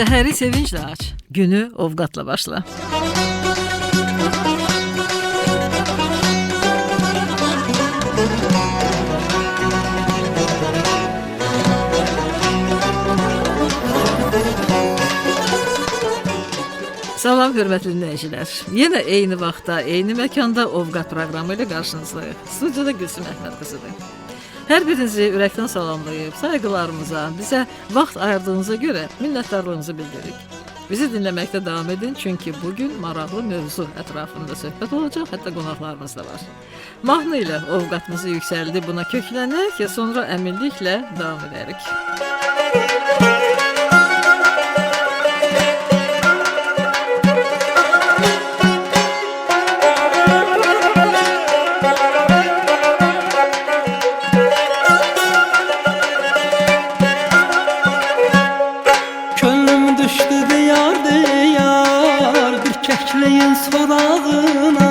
Səhəri sevinclə aç, günü ovqatla başla. Salam hörmətli dinləyicilər. Yenə eyni vaxtda, eyni məkanda Ovqat proqramı ilə qarşınızdayıq. Studiyada Gülsüm Əhməd qızıdır. Hər birinizi ürəkdən salamlayıb, sayğılarımıza, bizə vaxt ayırdığınıza görə minnətdarlığımızı bildiririk. Bizi dinləməkdə davam edin, çünki bugün maraqlı mövzu ətrafında söhbət olacaq, hətta qonaqlarımız da var. Mahnı ilə ovqatımızı yüksəldi, buna köklənək, sonra əminliklə davam edərik. Kəkliyin sorağına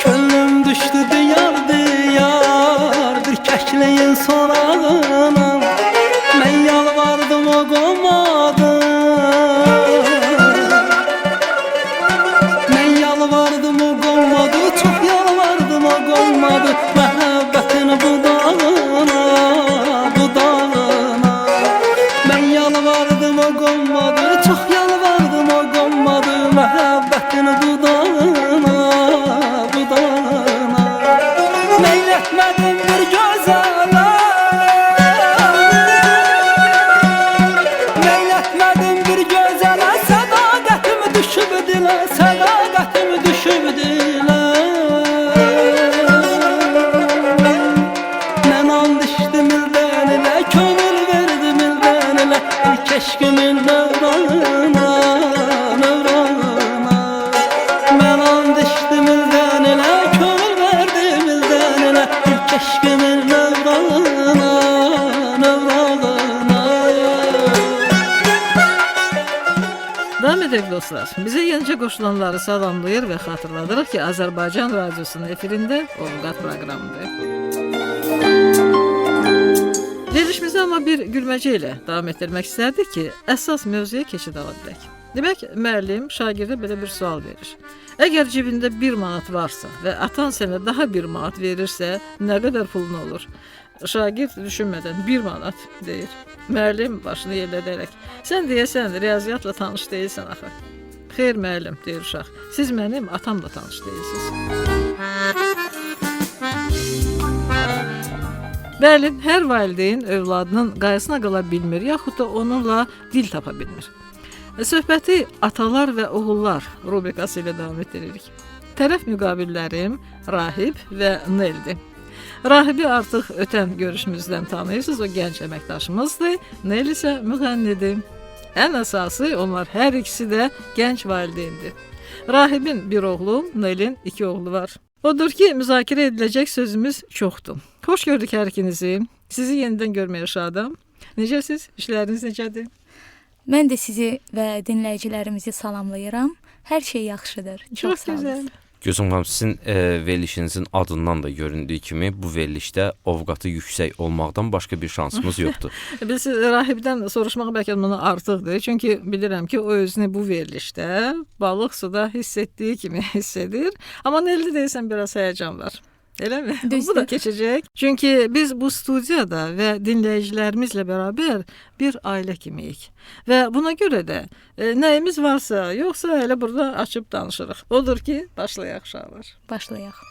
Könlüm düşdü diyar diyar Bir kəkliyin sorağına Mən yalvardım o qomadı Mən yalvardım o qomadı Çox yalvardım o qomadı Məhəbbətin budağına Budağına Mən yalvardım o qomadı Çox yalvardım o qomadı Məhəbbətin budağına, budağına Meylətmədim bir gözələ Meylətmədim bir gözələ Sədaqətim düşüb dilə, sədaqətim düşüb dilə Mən and içdim ildən ilə, könül verdim ildən ilə İlk eşqimin növrağına Eşkimin növrağına, növrağına Davam edək dostlar. Bizə yenicə qoşulanları salamlayır və xatırladırıq ki, Azərbaycan radiosunun efirində Ovqat proqramıdır. Verilişimizə amma bir gülməcə ilə davam etdirmək istərdik ki, əsas mövzuya keçid ala bilək. Demək, müəllim şagirdə belə bir sual verir. Əgər cibində 1 manat varsa və atan sənə daha 1 manat verirsə, nə qədər pulun olur? Şagird düşünmədən 1 manat deyir. Müəllim başını yellədərək, sən deyəsən riyaziyyatla tanış deyilsən axı. Xeyr müəllim, deyir uşaq, siz mənim atamla tanış deyilsiniz. Bəli, hər valideyn övladının qayğısına qala bilmir, yaxud da onunla dil tapa bilmir. Söhbəti atalar və oğullar rubrikası ilə davam etdiririk. Tərəf müqabillərim Rahib və Neldir. Rahibi artıq ötən görüşümüzdən tanıyırsınız, o gənc əməkdaşımızdır. Nel isə müğənnidir. Ən əsası onlar hər ikisi də gənc valideyndir. Rahibin bir oğlu, Nelin 2 oğlu var. Odur ki, müzakirə ediləcək sözümüz çoxdur. Xoş gördük hər ikinizi. Sizi yenidən görməyə şadam. Necəsiz? İşləriniz necədir? Mən də sizi və dinləyicilərimizi salamlayıram. Hər şey yaxşıdır. Çox gözəl. Gülsüm xanım, sizin verilişinizin adından da göründüyü kimi bu verilişdə ovqatı yüksək olmaqdan başqa bir şansımız yoxdur. Biz Rahibdən soruşmaq bəlkə bunu artıqdır. Çünki bilirəm ki, o özünü bu verilişdə balıq suda hiss etdiyi kimi hiss edir. Amma Neldə deyəsən biraz həyəcan var. Eləmi? Bu da keçəcək. Çünki biz bu studiyada və dinləyicilərimizlə bərabər bir ailə kimiyik. Və buna görə də nəyimiz varsa, yoxsa elə burada açıb danışırıq. Odur ki, başlayaq uşaqlar. Başlayaq.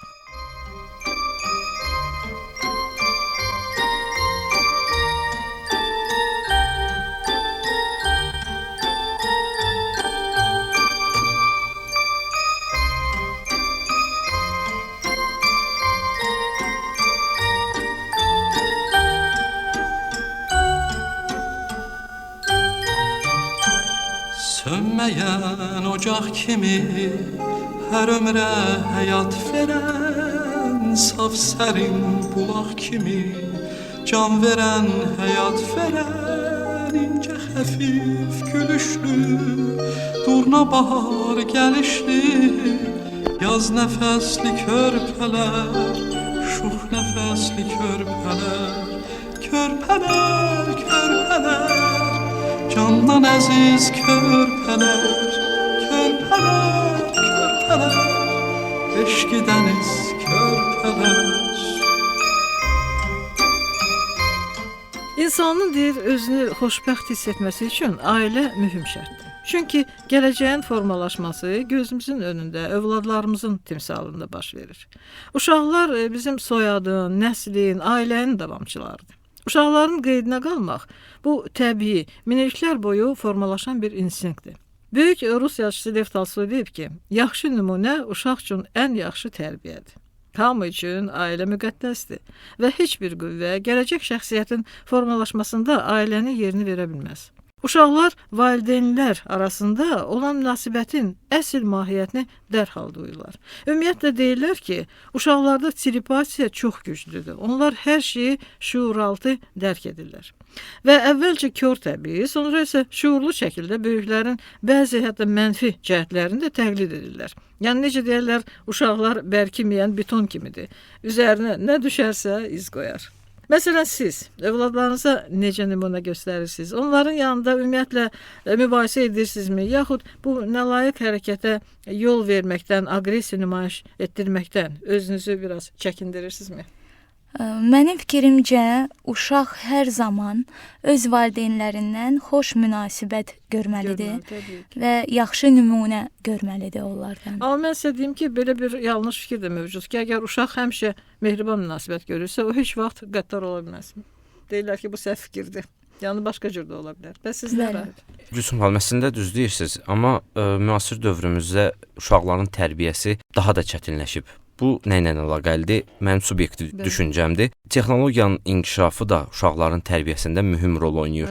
Sönməyən ocaq kimi hər ömrə həyat verən saf sərin bulaq kimi can verən həyat verən incə xəfif gülüşlü durna bahar gəlişli yaz nəfəsli körpələr şux nəfəsli körpələr körpələr körpələr candan əziz körpələr, körpələr, körpələr, eşqi dəniz körpələr. İnsanın deyir özünü xoşbəxt hiss etməsi üçün ailə mühüm şərtdir. Çünki gələcəyin formalaşması gözümüzün önündə, övladlarımızın timsalında baş verir. Uşaqlar bizim soyadın, nəslin, ailənin davamçılarıdır. Uşaqların qeydinə qalmaq bu təbii, minilliklər boyu formalaşan bir instinktdir. Böyük Rus yazıçısı Lev Tolstoy deyib ki, yaxşı nümunə uşaq üçün ən yaxşı tərbiyədir. Hamı üçün ailə müqəddəsdir və heç bir qüvvə gələcək şəxsiyyətin formalaşmasında ailənin yerini verə bilməz. Uşaqlar valideynlər arasında olan münasibətin əsl mahiyyətini dərhal duyurlar. Ümumiyyətlə deyirlər ki, uşaqlarda telepatiya çox güclüdür. Onlar hər şeyi şuuraltı dərk edirlər. Və əvvəlcə kör təbii, sonra isə şuurlu şəkildə böyüklərin bəzi hətta mənfi cəhətlərini də təqlid edirlər. Yəni necə deyirlər, uşaqlar bərkiməyən beton kimidir. Üzərinə nə düşərsə iz qoyar. Məsələn, siz övladlarınıza necə nümunə göstərirsiniz? Onların yanında ümumiyyətlə mübahisə edirsinizmi? Yaxud bu nalayiq hərəkətə yol verməkdən, aqressiya nümayiş etdirməkdən özünüzü biraz çəkindirirsinizmi? Mənim fikrimcə, uşaq hər zaman öz valideynlərindən xoş münasibət görməlidir və yaxşı nümunə görməlidir onlardan. Amma mən sizə deyim ki, belə bir yanlış fikir də mövcud ki, əgər uşaq həmişə mehriban münasibət görürsə, o heç vaxt qəddar ola bilməz. Deyirlər ki, bu səhv fikirdir. Yəni başqa cür də ola bilər. Bəs sizlərə? Gülsüm xanım, əslində düz deyirsiniz, amma müasir dövrümüzdə uşaqların tərbiyəsi daha da çətinləşib. Bu nə ilə əlaqəlidir? Mənim subyektiv düşüncəmdir. Texnologiyanın inkişafı da uşaqların tərbiyəsində mühüm rol oynayır.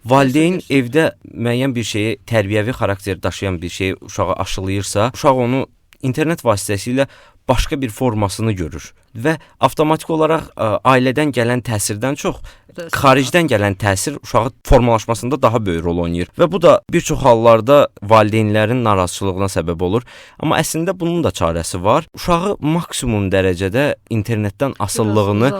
Valideyn evdə müəyyən bir şeyi, tərbiyəvi xarakter daşıyan bir şeyi uşağa aşılayırsa, uşaq onu internet vasitəsilə başqa bir formasını görür və avtomatik olaraq ailədən gələn təsirdən çox xaricdən gələn təsir uşağın formalaşmasında daha böyük rol oynayır və bu da bir çox hallarda valideynlərin narazıçılığına səbəb olur. Amma əslində bunun da çarəsi var. Uşağı maksimum dərəcədə internetdən asıllığını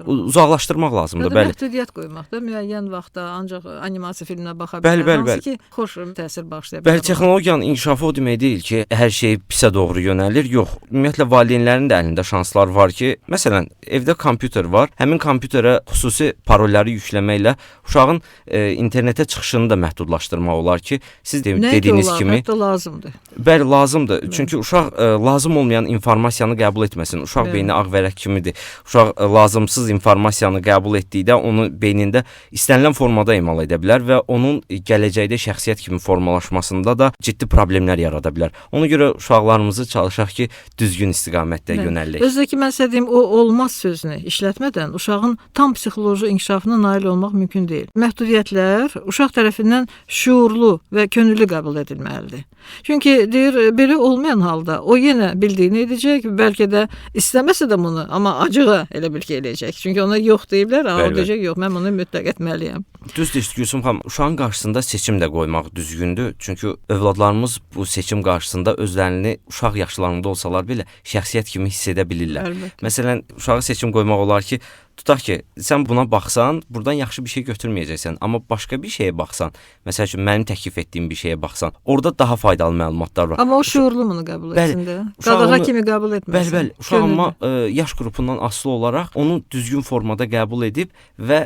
uzaqlaşdırmaq lazımdır. Bəli. Məhdudiyyət qoymaq da müəyyən vaxtda ancaq animasiya filminə baxa bilər. Hansı ki, xoş təsir bağışlaya bilər. Bəli, texnologiyanın inkişafı o demək deyil ki, hər şey pisə doğru yönəlir. Yox, ümumiyyətlə valideynlərin də əlində şanslar var ki, məsələn, evdə kompüter var. Həmin kompüterə xüsusi parolları yükləməklə uşağın internetə çıxışını da məhdudlaşdırmaq olar ki, siz dediyiniz kimi lazımdır. Bəli, lazımdır. Çünki uşaq lazım olmayan informasiyanı qəbul etməsin. Uşaq beyni ağ vərəq kimidir. Uşaq lazımsız informasiyanı qəbul etdikdə onu beynində istənilən formada emal edə bilər və onun gələcəkdə şəxsiyyət kimi formalaşmasında da ciddi problemlər yarada bilər. Ona görə uşaqlarımızı çalışaq ki, düzgün istiqamətdə yönəllək. Özdəki mən sizə deyim, o olmaz sözünü işlətmədən uşağın tam psixoloji inkişafına nail olmaq mümkün deyil. Məhdudiyyətlər uşaq tərəfindən şuurlu və könüllü qəbul edilməlidir. Çünki deyir, belə olmayan halda o yenə bildiyini edəcək, bəlkə də istəməsə də bunu, amma acığa elə bil ki, eləyəcək. Çünki ona yox deyiblər, o deyəcək, yox, mən bunu mütləq etməliyəm. Düz deyir, Gülsüm xanım, uşağın qarşısında seçim də qoymaq düzgündür. Çünki övladlarımız bu seçim qarşısında özlərini uşaq yaşlarında olsalar belə şəxsiyyət kimi hiss edə bilirlər. Əlbəttə. Məsələn, uşağa seçim qoymaq olar ki, tutaq ki, sən buna baxsan, buradan yaxşı bir şey götürməyəcəksən, amma başqa bir şeyə baxsan, məsəl üçün mənim təklif etdiyim bir şeyə baxsan, orada daha faydalı məlumatlar var. Amma o şuurlu bunu qəbul etsin də. Qadağa kimi qəbul etməsin. Bəli, uşaq amma yaş qrupundan asılı olaraq onu düzgün formada qəbul edib və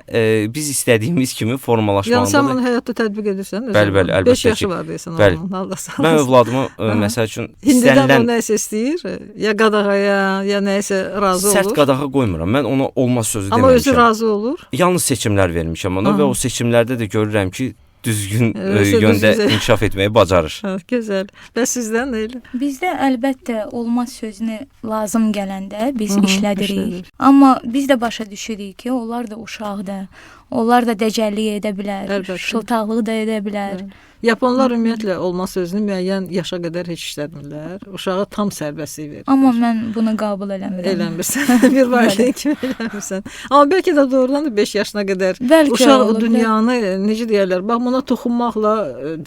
biz istədiyimiz kimi formalaşmalıdır. Yəni sən bunu həyatda tətbiq edirsən? Bəli, əlbəttə ki. 5 yaşı var deyəsən onun. Mən övladımı məsəl üçün İndidən o nəsə istəyir, ya qadağaya, ya nəsə razı olur. Sərt qadağa qoymuram. Mən ona olmaz sözü deməmişəm. Amma özü razı olur. Yalnız seçimlər vermişəm ona və o seçimlərdə də görürəm ki, düzgün yöndə inkişaf etməyi bacarır. Gözəl. Və sizdən elə? Bizdə əlbəttə olmaz sözünü lazım gələndə biz işlədirik. Amma biz də başa düşürük ki, onlar da uşaqdır. Onlar da dəcəllik edə bilər, şıltaqlıq da edə bilər. Yaponlar ümumiyyətlə olmaz sözünü müəyyən yaşa qədər heç işlətmirlər. Uşağa tam sərbəstlik verir. Amma mən bunu qəbul eləmirəm. Eləmirsən. Bir valideyn kimi eləmirsən. Amma bəlkə də doğrudan da 5 yaşına qədər uşaq dünyanı necə deyirlər, bax buna toxunmaqla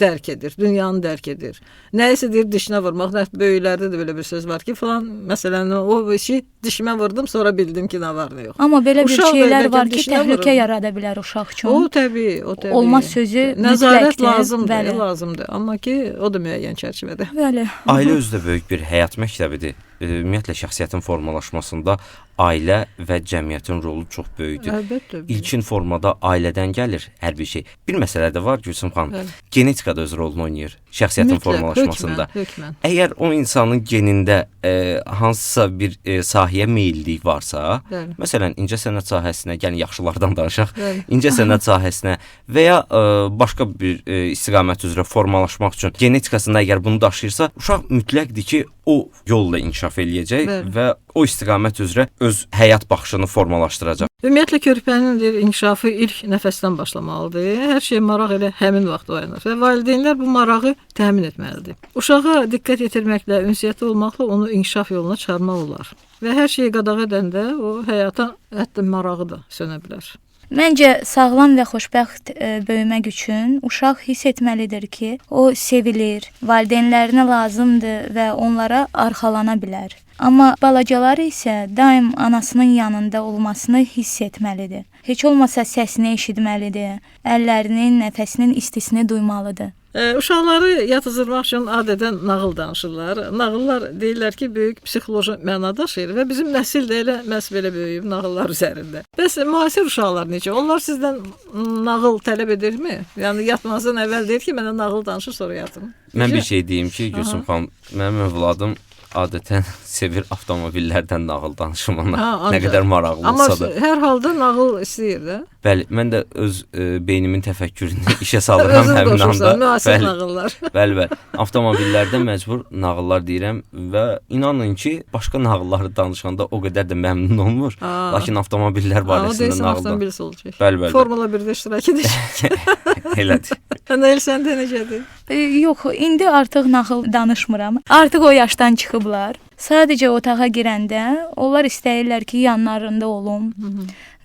dərk edir, dünyanı dərk edir. Nəyisə deyir dişinə vurmaq. Böyüklərdə də belə bir söz var ki, falan məsələn o işi dişimə vurdum, sonra bildim ki, nə var, nə yox. Amma belə bir şeylər var ki, təhlükə yarada bilər bilər uşaq üçün. O təbii, o təbii. Olmaz sözü nəzarət mütləqdir. lazımdır, Bəli. lazımdır. Amma ki, o da müəyyən çərçivədə. Bəli. Ailə özü də böyük bir həyat məktəbidir. Ümumiyyətlə şəxsiyyətin formalaşmasında ailə və cəmiyyətin rolu çox böyükdür. Əlbəttə. İlkin formada ailədən gəlir hər bir şey. Bir məsələ də var Gülsüm xanım. Bəli. Genetika da öz rolunu oynayır şəxsiyyətin formalaşmasında. Hökmən. Əgər o insanın genində hansısa bir sahəyə meyillik varsa, Bəli. məsələn, incəsənət sahəsinə, gəlin yaxşılardan danışaq, Bəli. incəsənət sahəsinə və ya başqa bir istiqamət üzrə formalaşmaq üçün genetikasında əgər bunu daşıyırsa, uşaq mütləqdir ki, o yolla inkişaf eləyəcək Bəli. və o istiqamət üzrə öz həyat baxışını formalaşdıracaq. Ümumiyyətlə körpənin inkişafı ilk nəfəsdən başlamalıdır. Hər şey maraq elə həmin vaxt oyanır və valideynlər bu marağı təmin etməlidir. Uşağa diqqət yetirməklə, ünsiyyətli olmaqla onu inkişaf yoluna çıxarmaq olar. Və hər şeyi qadağan edəndə o həyata hətta marağı da sönə bilər. Məncə sağlam və xoşbəxt böyümək üçün uşaq hiss etməlidir ki, o sevilir, valideynlərinə lazımdır və onlara arxalana bilər. Amma balacalar isə daim anasının yanında olmasını hiss etməlidir. Heç olmasa səsini eşitməlidir, əllərinin, nəfəsinin istisini duymalıdır. Uşaqları yatızdırmaq üçün adətən nağıl danışırlar. Nağıllar deyirlər ki, böyük psixoloji məna daşıyır və bizim nəsil də elə məhz belə böyüyüb nağıllar üzərində. Bəs müasir uşaqlar necə? Onlar sizdən nağıl tələb edirmi? Yəni yatmazdan əvvəl deyir ki, mənə nağıl danışır, sonra yatım. Mən bir şey deyim ki, Gülsüm xanım, mənim övladım adətən sevir avtomobillərdən nağıl danışmanı. Nə qədər maraqlı olsa da. Amma hər halda nağıl istəyir də. Bəli, mən də öz beynimin təfəkkürünü işə salıram həmin anda. Müasir nağıllar. Bəli. Avtomobillərdə məcbur nağıllar deyirəm və inanın ki, başqa nağılları danışanda o qədər də məmnun olmur. Lakin avtomobillər barəsində nağıldan. Avtomobil olacaq. Bəli. Formula 1-də iştirak edəcək. Elədir. Nəil səndə necədir? Yox, indi artıq nağıl danışmıram. Artıq o yaşdan çıxıblar. Sadəcə otağa girəndə onlar istəyirlər ki, yanlarında olum.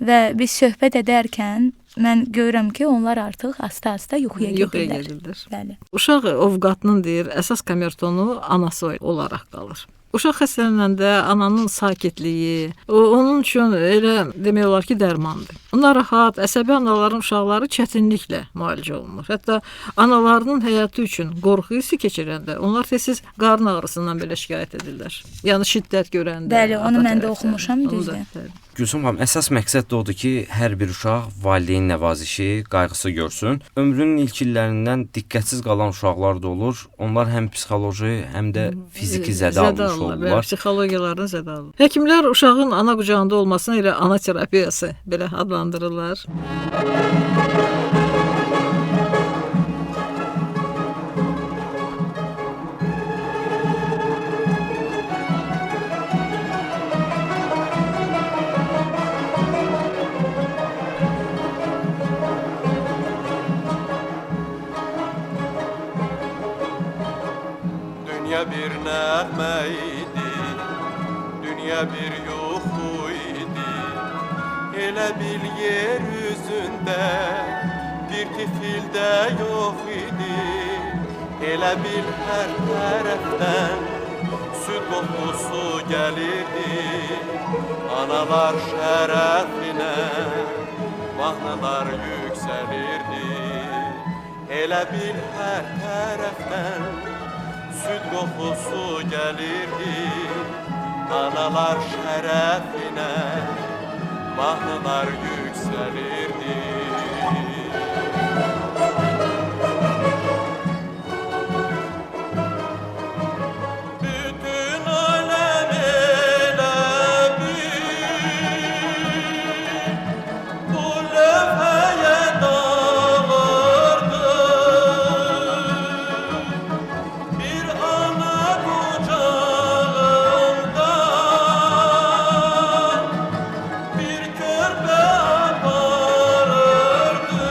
Və biz söhbət edərkən mən görürəm ki, onlar artıq asta-asta yuxuya gedirlər. Bəli. Uşaq ovqatının deyir, əsas kamertonu anası olaraq qalır. Uşaq xəstələnəndə ananın sakitliyi, onun üçün elə demək olar ki, dərmandır. Narahat, əsəbi anaların uşaqları çətinliklə müalicə olunur. Hətta analarının həyatı üçün qorxu hissi keçirəndə onlar tez-tez qarın ağrısından belə şikayət edirlər. Yəni şiddət görəndə. Bəli, onu mən də oxumuşam, düzdür. Gülsüm xanım, əsas məqsəd də odur ki, hər bir uşaq valideyn nəvazişi, qayğısı görsün. Ömrünün ilk illərindən diqqətsiz qalan uşaqlar da olur. Onlar həm psixoloji, həm də fiziki zədə almış olurlar. Psixologiyalardan zədə alır. Həkimlər uşağın ana qucağında olmasına elə ana terapiyası belə adlandırırlar. Dünya bir nəğmə idi, dünya bir yuxu idi. Elə bil yer üzündə bir tifil də yox idi. Elə bil hər tərəfdən süd qoxusu gəlirdi. Analar şərəfinə mahnılar yüksəlirdi. Elə bil hər tərəfdən süd qoxusu gəlirdi. Analar şərəfinə mahnılar yüksəlirdi. Bütün aləm elə bir bu lövhəyə dağılırdı. Bir ana qucağında bir körpə aparırdı.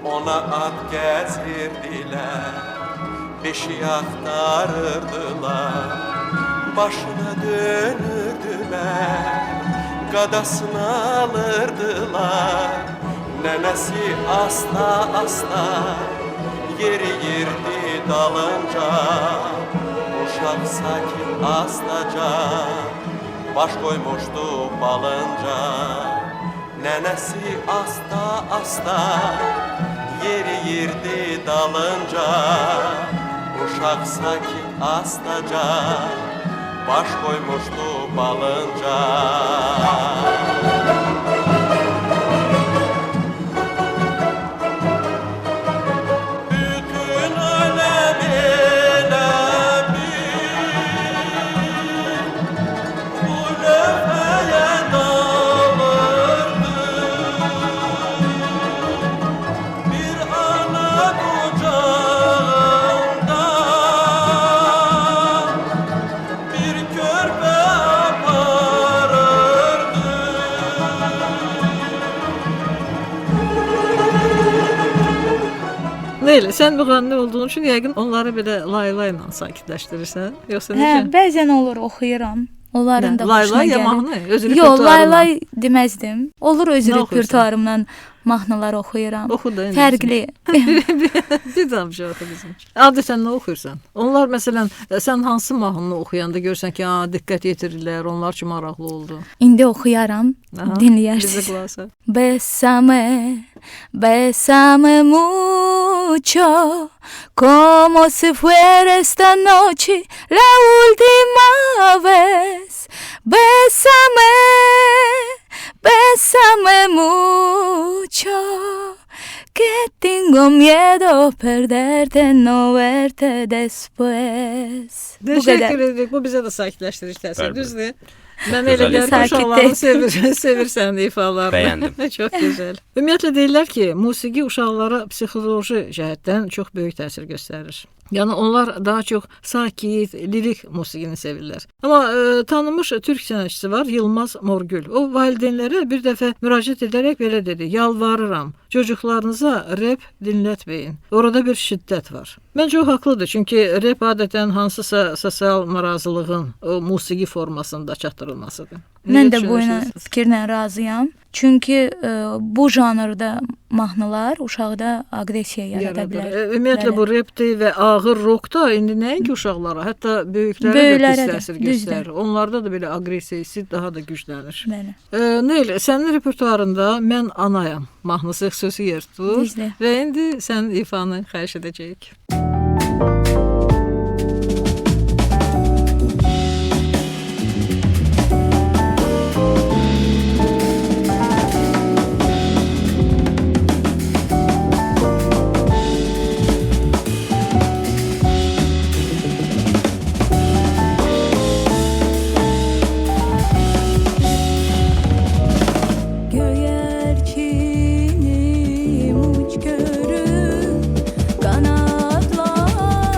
Ona at gəzirdilər, beşi axtarırdılar, başına dönürdülər, qadasını alırdılar. Nənəsi asta-asta yeriyirdi dalınca. Uşaq sakit astaca baş qoymuşdu balınca. Nənəsi asta-asta yeriyirdi dalınca. Uşaq sakit astaca baş koymuştu balınca. Bütün alem elə bir bu lövhəyə dağılırdı. Bir ana kucağında bir körpə aparırdı. Neylə, sən müğənni olduğun üçün yəqin onları belə layla ilə sakitləşdirirsən, yoxsa Hə, necə? bəzən olur oxuyuram. Onların da Layla xoşuna ya gəlir. mahnı, öz Yox, repertuarınla. laylay deməzdim. Olur öz Nə oxuyursan? repertuarımdan mahnılar oxuyuram. Oxu da indi Fərqli. Bir damcı oxu bizim üçün. Adətən nə oxuyursan? Onlar məsələn, sən hansı mahnını oxuyanda görsən ki, diqqət yetirirlər, onlar üçün maraqlı oldu. İndi oxuyaram, Aha, Bizə dinləyərsiniz. qulaq as. Bésame, bésame mucho, como si fuera esta noche la última vez. Bésame, bésame mucho, que tengo miedo perderte, no verte después. Bu Təşəkkür qədər. edirik. Bu bizə də sakitləşdirir təsir. Bəli. Düzdür? Mən Gözəl elə gəlir ifadə. uşaqların sevirsən ifalarını. Bəyəndim. Çox gözəl. Ümumiyyətlə deyirlər ki, musiqi uşaqlara psixoloji cəhətdən çox böyük təsir göstərir. Yəni onlar daha çox sakit, lirik musiqini sevirlər. Amma tanınmış türk sənətçisi var, Yılmaz Morgül. O valideynlərə bir dəfə müraciət edərək belə dedi: "Yalvarıram, çocuklarınıza rap dinlətməyin. Orada bir şiddət var." Məncə o haqlıdır, çünki rap adətən hansısa sosial narazılığın o musiqi formasında çatdırılmasıdır. Mən Necə də bu düşünürsünüz? fikirlə razıyam. Çünki bu janrda mahnılar uşaqda aqressiya yarada Yaradır. bilər. Ümumiyyətlə bu repdir və ağır rockda indi nəinki uşaqlara, hətta böyüklərə də Böyüklərə pis də, təsir düzdür. göstərir. Onlarda da belə aqressiya hissi daha da güclənir. Bəli. Neylə, sənin repertuarında Mən anayam mahnısı xüsusi yer tutur Düzdür. və indi sənin ifanı xahiş edəcəyik. Göyerçinim uç görüm kanatlar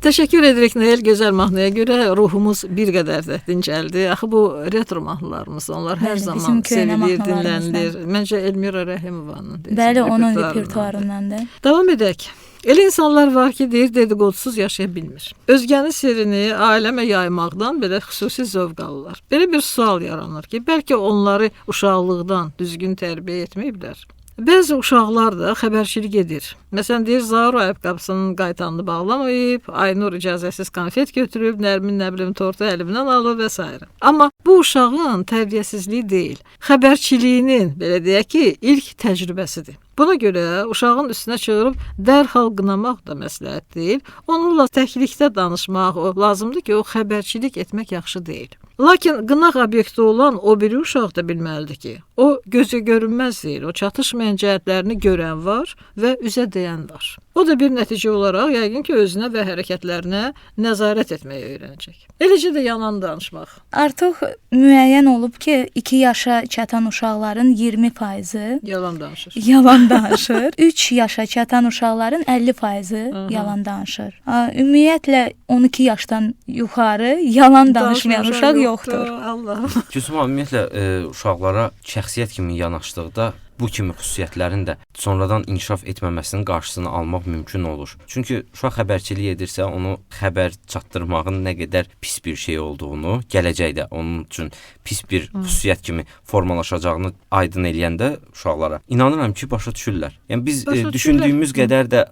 Təşəkkür edirik Neyl gözəl mahnıya görə ruhumuz bir qədər də dincəldi. Axı bu retro mahnılarımız, onlar hər Bəli, zaman bizim köhnə sevilir, mahnılarımızdan. dinlənilir. Məncə Elmira Rəhimovanın Bəli, onun repertuarındandır. Davam edək. Elə insanlar var ki, deyir, dediqodusuz yaşaya bilmir. Özgənin sirrini ailəmə yaymaqdan belə xüsusi zövq alırlar. Belə bir sual yaranır ki, bəlkə onları uşaqlıqdan düzgün tərbiyə etməyiblər. Bəzi uşaqlar da xəbərçilik edir. Məsələn, deyir, Zaur ayaqqabısının qaytanını bağlamayıb, Aynur icazəsiz konfet götürüb, Nərmin nə bilim tortu əlindən alıb və s. Amma bu uşağın tərbiyəsizliyi deyil, xəbərçiliyinin, belə deyək ki, ilk təcrübəsidir. Buna görə uşağın üstünə çığırıb dərhal qınamaq da məsləhət deyil. Onunla təklikdə danışmaq lazımdır ki, o xəbərçilik etmək yaxşı deyil. Lakin qınaq obyekti olan o biri uşaq da bilməlidir ki, o gözə görünməz deyil, o çatışmayan cəhətlərini görən var və üzə deyən var. O da bir nəticə olaraq yəqin ki, özünə və hərəkətlərinə nəzarət etməyi öyrənəcək. Eləcə də yalan danışmaq. Artıq müəyyən olub ki, 2 yaşa çatan uşaqların 20% Yalan danışır. yalan danışır. 3 yaşa çatan uşaqların 50% yalan danışır. Ümumiyyətlə 12 yaşdan yuxarı yalan danışmayan uşaq yoxdur. Allah. Gülsüm, ümumiyyətlə uşaqlara şəxsiyyət kimi yanaşdıqda bu kimi xüsusiyyətlərin də sonradan inkişaf etməməsinin qarşısını almaq mümkün olur. Çünki uşaq xəbərçilik edirsə, onu xəbər çatdırmağın nə qədər pis bir şey olduğunu, gələcəkdə onun üçün pis bir xüsusiyyət kimi formalaşacağını aydın eləyəndə uşaqlara inanıram ki, başa düşürlər. Yəni biz düşündüyümüz qədər də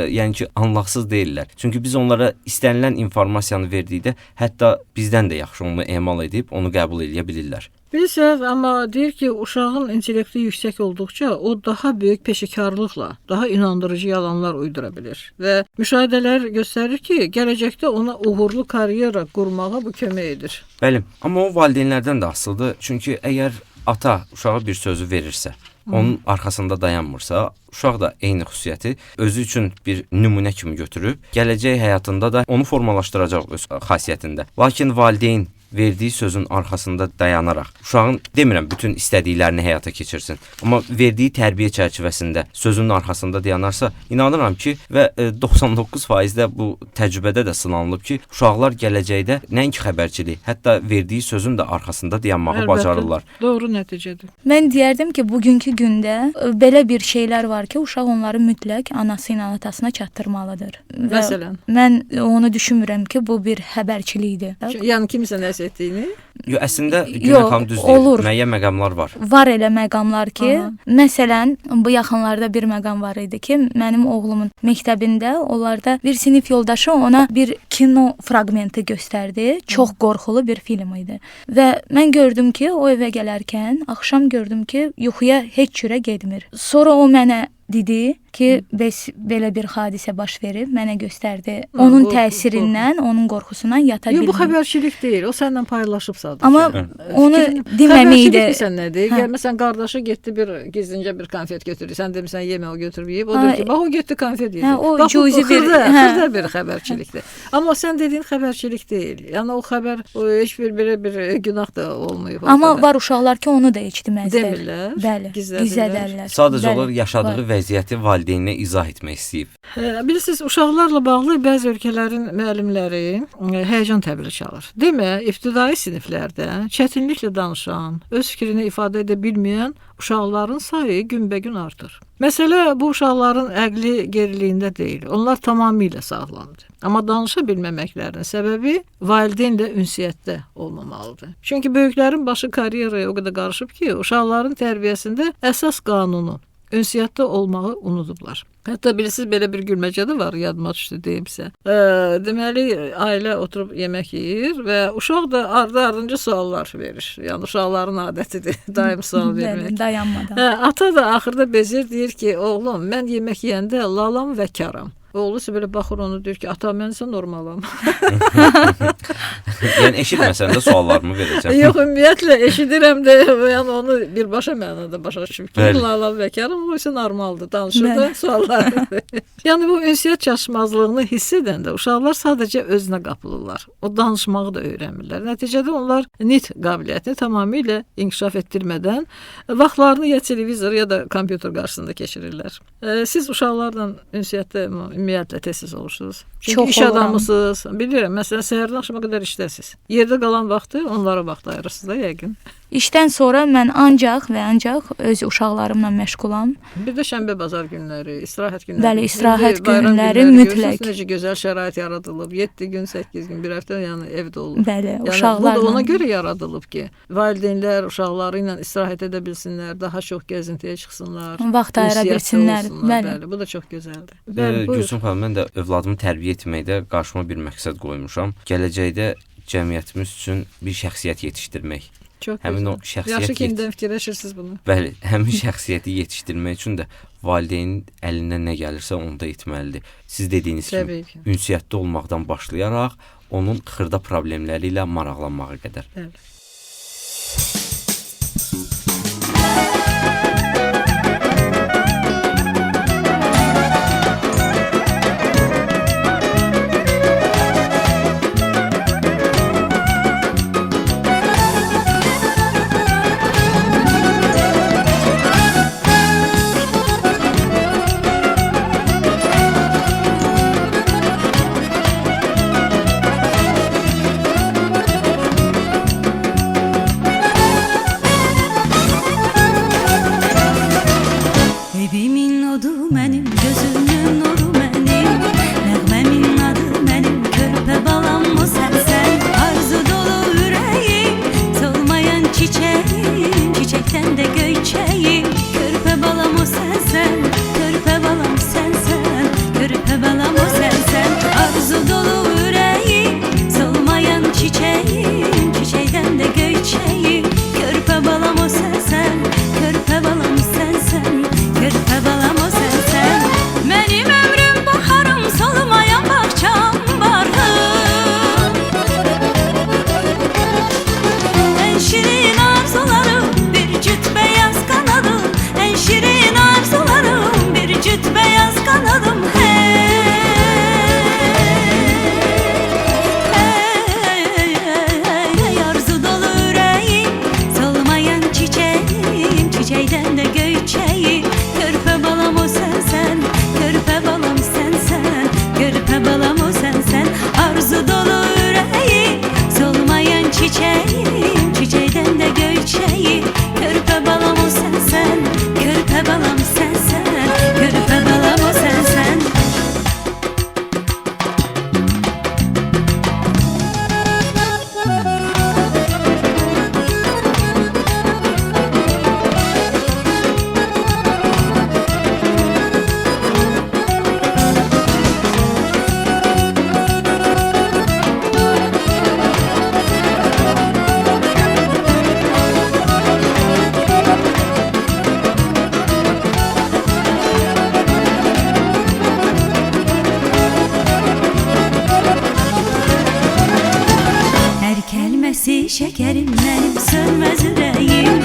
yəni ki, anlaqsız deyillər. Çünki biz onlara istənilən informasiyanı verdikdə hətta bizdən də yaxşı onu emal edib onu qəbul edə bilirlər. Bilirsiniz, amma deyir ki, uşağın intellekti yüksək olduqca o daha böyük peşəkarlıqla, daha inandırıcı yalanlar uydura bilir. Və müşahidələr göstərir ki, gələcəkdə ona uğurlu karyera qurmağa bu kömək edir. Bəli, amma o valideynlərdən də asılıdır. Çünki əgər ata uşağa bir sözü verirsə, onun arxasında dayanmırsa, uşaq da eyni xüsusiyyəti özü üçün bir nümunə kimi götürüb, gələcək həyatında da onu formalaşdıracaq öz xasiyyətində. Lakin valideyn verdiyi sözün arxasında dayanaraq, uşağın demirəm bütün istədiklərini həyata keçirsin, amma verdiyi tərbiyə çərçivəsində sözünün arxasında dayanarsa, inanıram ki, və 99% də bu təcrübədə də sınanılıb ki, uşaqlar gələcəkdə nəinki xəbərçilik, hətta verdiyi sözün də arxasında dayanmağı bacarırlar. Doğru nəticədir. Mən deyərdim ki, bugünkü gündə belə bir şeylər var ki, uşaq onları mütləq anası ilə atasına çatdırmalıdır. Məsələn? Mən onu düşünmürəm ki, bu bir xəbərçilikdir. Yəni kimsə nəsə etdiyini? Yox, əslində Günel xanım düz deyir. Müəyyən məqamlar var. Var elə məqamlar ki, məsələn, bu yaxınlarda bir məqam var idi ki, mənim oğlumun məktəbində onlarda bir sinif yoldaşı ona bir kino fraqmenti göstərdi. Çox qorxulu bir film idi. Və mən gördüm ki, o evə gələrkən axşam gördüm ki, yuxuya heç cürə getmir. Sonra o mənə dedi ki, belə bir hadisə baş verib, mənə göstərdi. Onun təsirindən, onun qorxusundan yata bilmir. Yox, bu xəbərçilik deyil, o səninlə paylaşıb sadəcə. Amma onu deməməyi də... Xəbərçilik nədir? Məsələn, qardaşı getdi gizlincə bir konfet götürdü, sən demirsən yemə, o götürüb yeyib, o deyir ki, bax o getdi konfet yedi. Bax, o xırda bir xəbərçilikdir. Amma sən dediyin xəbərçilik deyil. Yəni, o xəbər heç bir günah da olmayıb. Amma var uşaqlar ki, onu da heç deməzlər. Demirlər. Bəli, gizlədərlər. Sadəcə olaraq yaşadığı vəziyyəti valideyninə izah etmək istəyib. Bilirsiniz, uşaqlarla bağlı bəzi ölkələrin müəllimləri həyəcan təbili çalır. Demə, ibtidai siniflərdə çətinliklə danışan, öz fikrini ifadə edə bilməyən uşaqların sayı günbəgün artır. Məsələ bu uşaqların əqli geriliyində deyil. Onlar tamamilə sağlamdır. Amma danışa bilməməklərinin səbəbi valideynlə ünsiyyətdə olmamalıdır. Çünki böyüklərin başı karyeraya o qədər qarışıb ki, uşaqların tərbiyəsində əsas qanunu ünsiyyətdə olmağı unudublar. Hətta bilirsiniz, belə bir gülməcə də var, yadıma düşdü deyimsə. Deməli, ailə oturub yemək yeyir və uşaq da ardınca suallar verir. Yəni, uşaqların adətidir, daim sual vermək. Dayanmadan. Ata da axırda bezir, deyir ki, oğlum, mən yemək yeyəndə lalam və karam. Oğlu isə belə baxır, onu deyir ki, ata, mən isə normalam. Yəni, eşitməsən də suallarımı verəcəm. Yox, ümumiyyətlə, eşidirəm də, yəni onu birbaşa mənada başa düşüb ki, lalam və karam, o isə normaldır, danışır da suallar. Yəni, bu ünsiyyət çatışmazlığını hiss edəndə uşaqlar sadəcə özünə qapılırlar. O danışmağı da öyrənmirlər. Nəticədə onlar nitq qabiliyyətini tamamilə inkişaf etdirmədən vaxtlarını ya televizor, ya da kompüter qarşısında keçirirlər. Siz uşaqlarla ünsiyyətdə ümumiyyətlə tez-tez olursunuz? Çünki Çox iş oluram. adamısınız. Bilirəm, məsələn, səhərdən axşama qədər işdəsiz. Yerdə qalan vaxtı onlara vaxt ayırırsınız da yəqin. İşdən sonra mən ancaq və ancaq öz uşaqlarımla məşğulam. Bir də şənbə bazar günləri, istirahət günləri. Bəli, istirahət İndi bayram günləri günləri mütləq. görürsünüz Necə gözəl şərait yaradılıb. 7 gün, 8 gün, bir həftə yəni evdə olur. Bəli, Yəni bu da uşaqlarla. ona görə yaradılıb ki, valideynlər uşaqları ilə istirahət edə bilsinlər, daha çox gəzintiyə çıxsınlar. Vaxt ayıra ünsiyyətdə bilsinlər. olsunlar. Bəli. Bəli, bu da çox gözəldir. Bəli, buyurun. Gülsüm xanım, mən də övladımı tərbiyə etməkdə qarşıma bir məqsəd qoymuşam. Gələcəkdə cəmiyyətimiz üçün bir şəxsiyyət yetişdirmək. Çox Həmin o gözəl. şəxsiyyət Yaxşı ki, indidən fikirləşirsiniz bunu. Bəli, həmin şəxsiyyəti yetişdirmək üçün də valideynin əlindən nə gəlirsə onu da etməlidir. Siz dediyiniz kimi Təbii ki. ünsiyyətdə olmaqdan başlayaraq onun xırda problemləri ilə maraqlanmağa qədər. Bəli. Evimin odu mənim, gözümün nuru mənim, nəğməmin adı mənim, körpə balamı sənsən. Arzu dolu ürəyim, solmayan çiçeğim, çiçekten de göyçeyim. Körpə balamı sənsən, körpə balam sənsən, körpə balamı sənsən. Arzu dolu ürəyim, solmayan çiçeğim, çiçekten de göyçeyim. Körpə balamı sənsən, körpə balam sənsən, körpə balam o sənsən. Mənim ömrüm baharım, solmayan bağçam barım. En şirin arzularım, bir cüt beyaz kanadım. En şirin arzularım, bir cüt beyaz kanadım. Hey, arzu dolu yüreğim, solmayan çiçeğim, çiçeğden de göyçeyim. Körpə balam o sənsən, körpə balam sənsən, körpə balam o sənsən. Arzu dolu ürəyim, solmayan çiçeğim, çiçeğden de göyçeyim. Körpə balam o sənsən, körpə balam sənsən, körpə balam o sənsən. Hər kəlməsi şəkərim mənim, sönməz ürəyim.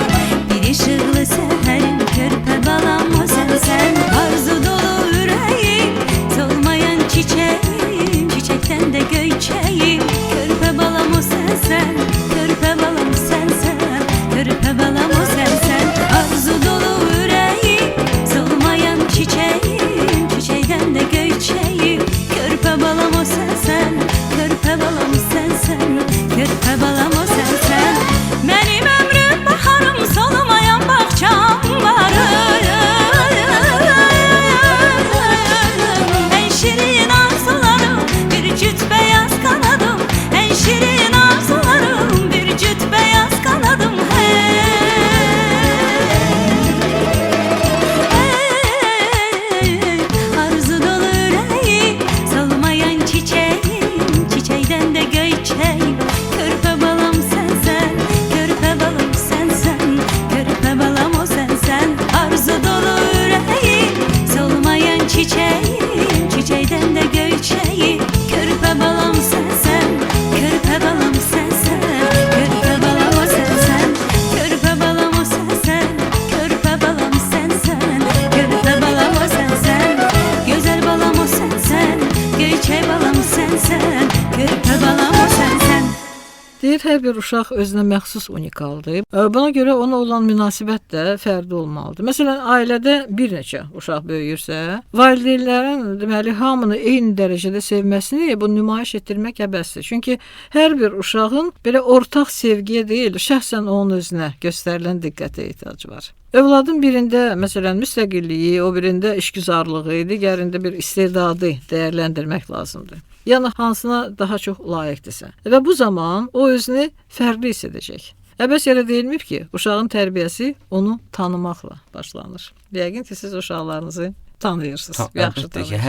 Bir işıqlı səhərim, körpə balam o sənsən. Arzu dolu ürəyim, solmayan çiçeğim, çiçəkdən də göyçeyim. Körpə balam o sənsən, körpə balam sənsən, körpə balam o sənsən. Arzu dolu ürəyim, solmayan çiçeğim, çiçəkdən də göyçeyim. Körpə balam o sənsən, körpə balam sənsən, körpə balam o sənsən. Mənim ömrüm baharım, solmayan bağçam hər bir uşaq özünə məxsus unikaldır. Buna görə ona olan münasibət də fərqli olmalıdır. Məsələn, ailədə bir neçə uşaq böyüyürsə, valideynlərin deməli hamını eyni dərəcədə sevməsini bu nümayiş etdirmək əbəsdir. Çünki hər bir uşağın belə ortaq sevgiyə deyil, şəxsən onun özünə göstərilən diqqətə ehtiyacı var. Övladın birində məsələn müstəqilliyi, o birində işgüzarlığı, digərində bir istedadı dəyərləndirmək lazımdır. Yəni hansına daha çox layiqdirsə. Və bu zaman o özünü fərqli hiss edəcək. Əbəs yerə deyilmir ki, uşağın tərbiyəsi onu tanımaqla başlanır. Yəqin ki, siz uşaqlarınızı tanıyırsınız, yaxşı tanıyırsınız.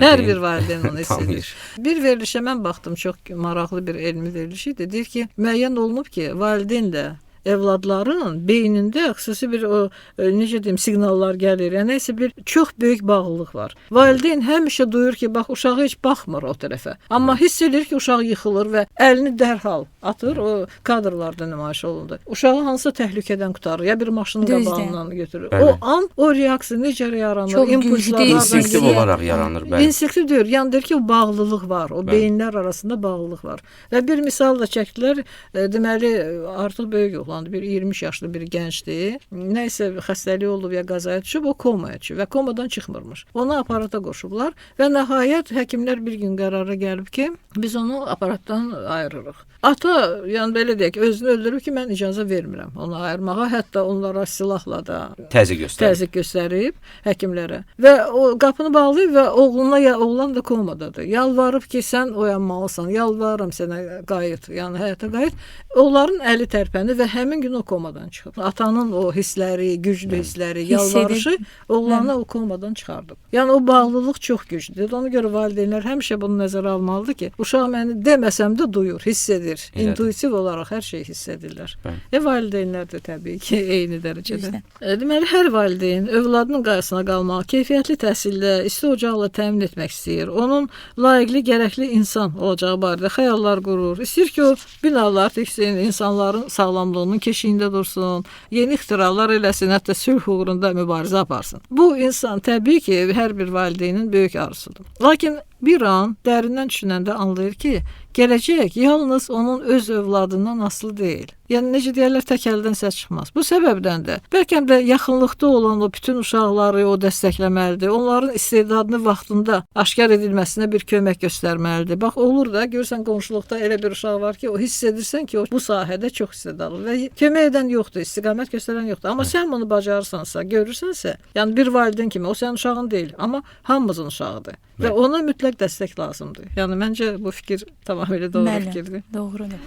Hər bir valideyn onu hiss edir. Bir verilişə mən baxdım, çox maraqlı bir elmi veriliş idi. Deyir ki, müəyyən olunub ki, valideynlə evladların beynində xüsusi bir o necə deyim siqnallar gəlir. Yəni isə bir çox böyük bağlılıq var. Valideyn həmişə duyur ki, bax uşağı heç baxmır o tərəfə. Amma hiss edir ki, uşaq yıxılır və əlini dərhal atır. O kadrlarda nümayiş olundu. Uşağı hansısa təhlükədən qurtarır, ya bir maşının qabağından götürür. Bəli. O an o reaksiya necə yaranır? Çox İmpulslardan instinktiv olaraq yaranır. Bəli. İnstinktiv deyir. Yəni deyir ki, o bağlılıq var. O beyinlər arasında bağlılıq var. Və bir misal da çəkdilər. Deməli artıq böyük oğlandı. Bir 20 yaşlı bir gəncdir. Nəysə xəstəlik olub ya qəzaya düşüb, o komaya düşüb və komadan çıxmırmış. Onu aparata qoşublar və nəhayət həkimlər bir gün qərara gəlib ki, biz onu aparatdan ayırırıq. Ata, yəni belə deyək, özünü öldürüb ki, mən icazə vermirəm onu ayırmağa, hətta onlara silahla da təzyiq göstərib həkimlərə. Və o qapını bağlayıb və oğlan da komadadır. Yalvarıb ki, sən oyanmalısan, yalvarıram sənə qayıt, yəni həyata qayıt. Onların əli tərpənir və həmin gün o komadan çıxıb. Atanın o hissləri, güclü hissləri, yalvarışı oğlanı o komadan çıxardıb. Yəni o bağlılıq çox güclüdür. Ona görə valideynlər həmişə bunu nəzərə almalıdır ki, uşaq məni deməsəm də duyur, hiss edir. İntuitiv olaraq hər şeyi hiss edirlər. Valideynlər də təbii ki, eyni dərəcədə. Deməli, hər valideyn övladının qayğısına qalmaq, keyfiyyətli təhsillə, isti ocaqla təmin etmək istəyir. Onun layiqli, gərəkli insan olacağı barədə xəyallar qurur. İstəyir ki, o binalar tiksin, insanların sağlamlığının keşiyində dursun, yeni ixtiralar eləsin, hətta sülh uğrunda mübarizə aparsın. Bu insan təbii ki, hər bir valideynin böyük arzusudur. Lakin bir an dərindən düşünəndə anlayır ki, gələcək yalnız onun öz övladından asılı deyil. Yəni necə deyirlər, tək əldən səs çıxmaz. Bu səbəbdən də bəlkə də yaxınlıqda olan o bütün uşaqları o dəstəkləməlidir. Onların istedadını vaxtında aşkar edilməsinə bir kömək göstərməlidir. Bax olur da görsən qonşuluqda elə bir uşaq var ki, o hiss edirsən ki, o bu sahədə çox istedadlı və kömək edən yoxdur, istiqamət göstərən yoxdur. Amma sən bunu bacarırsansa, görürsənsə, yəni bir valideyn kimi o sənin uşağın deyil, amma hamımızın uşağıdır. Və ona mütləq dəstək lazımdır. Yəni məncə bu fikir tamamilə doğru fikirdir. Doğrudur.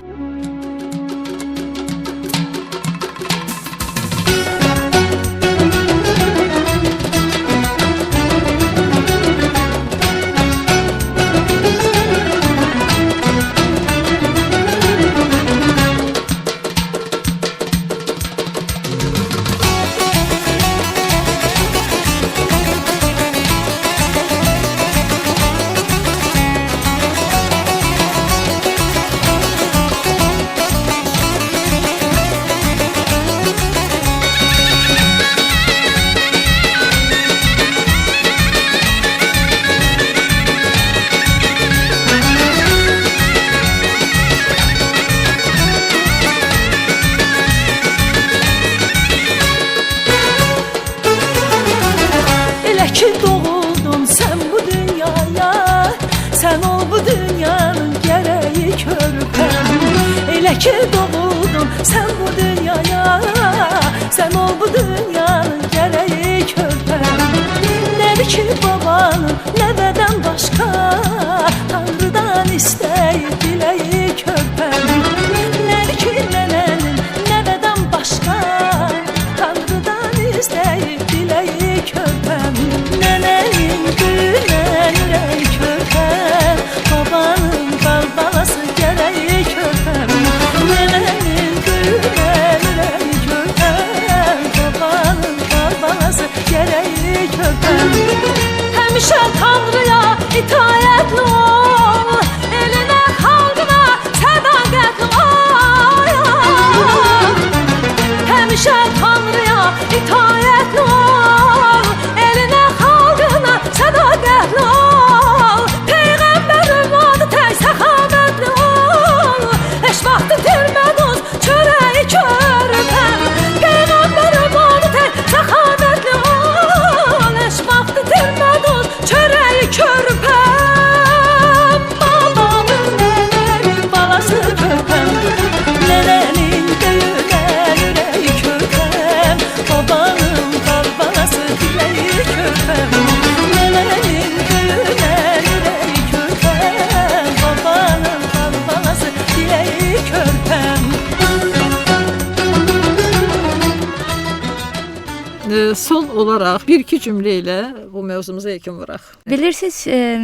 Ki doğuldun sen bu dünyaya, sen ol bu dünyanın gereği körpem. Elə ki doğuldun sen bu dünyaya, sen ol bu dünyanın gereği körpem. Nədir ki babanın nəvədən başqa, Tanrıdan istəyib diləyi körpem. Nədir ki nənənin nəvədən başqa, Tanrıdan istəyib diləyi körpem. Nənənin gülən ürək körpəm, babanın bal balası gərəyi körpəm. Nənənin son olaraq bir-iki cümlə ilə bu mövzumuza yekun vuraq. Bilirsiniz,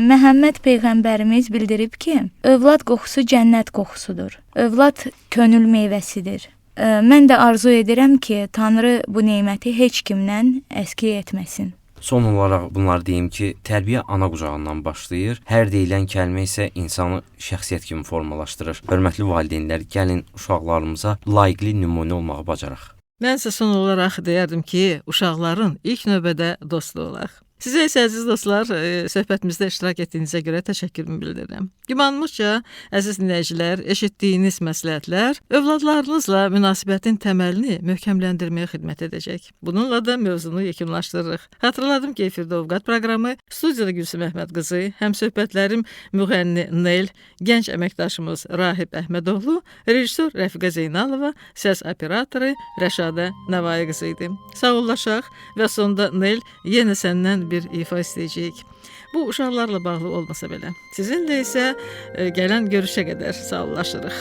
Məhəmməd peyğəmbərimiz bildirib ki, övlad qoxusu cənnət qoxusudur. Övlad könül meyvəsidir. Mən də arzu edirəm ki, Tanrı bu neməti heç kimdən əskik etməsin. Son olaraq bunlar deyim ki, tərbiyə ana qucağından başlayır. Hər deyilən kəlmə isə insanı şəxsiyyət kimi formalaşdırır. Hörmətli valideynlər, gəlin uşaqlarımıza layiqli nümunə olmağı bacaraq. Mən isə son olaraq deyərdim ki, uşaqların ilk növbədə dostu olaq. Sizə isə əziz dostlar, söhbətimizdə iştirak etdiyinizə görə təşəkkürümü bildirirəm. Gümanımızca, əziz dinləyicilər, eşitdiyiniz məsləhətlər övladlarınızla münasibətin təməlini möhkəmləndirməyə xidmət edəcək. Bununla da mövzunu yekunlaşdırırıq. Xatırladım ki, efirdə Ovqat proqramı, studiyada Gülsüm Əhməd qızı, həmsöhbətlərim müğənni Nel, gənc əməkdaşımız Rahib Əhmədoğlu, rejissor Rəfiqə Zeynalova, səs operatoru Rəşadə Nəvai qızı idi. Sağollaşaq və sonda Nel yenə səndən bir ifa istəyəcəyik. Bu uşaqlarla bağlı olmasa belə. Sizinlə isə gələn görüşə qədər sağollaşırıq.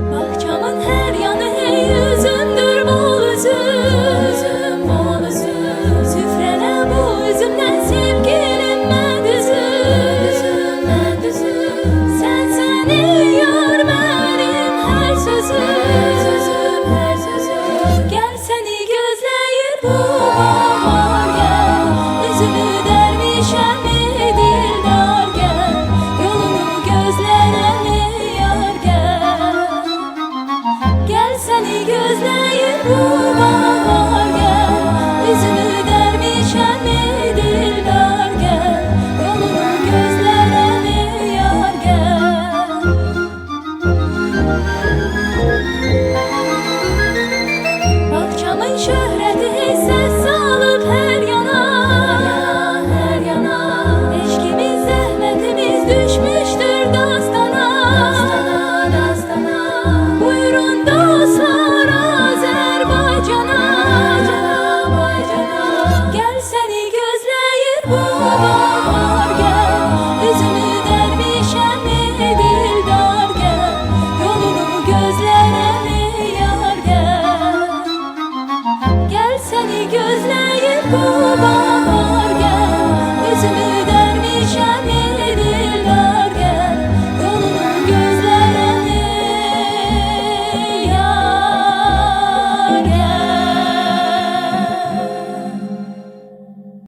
Bahçamın her yanı hey üzümdür bol üzüm, bol üzüm. Süfrene bu üzümden sevgilim ben düzüm, ben düzüm. Sen yiyor benim her sözüm, her sözüm. Gel seni gözleyir bu bahar gel, üzümü dervişem mi dildar gel, yolunu gözlere mi yar gel. Gel seni gözle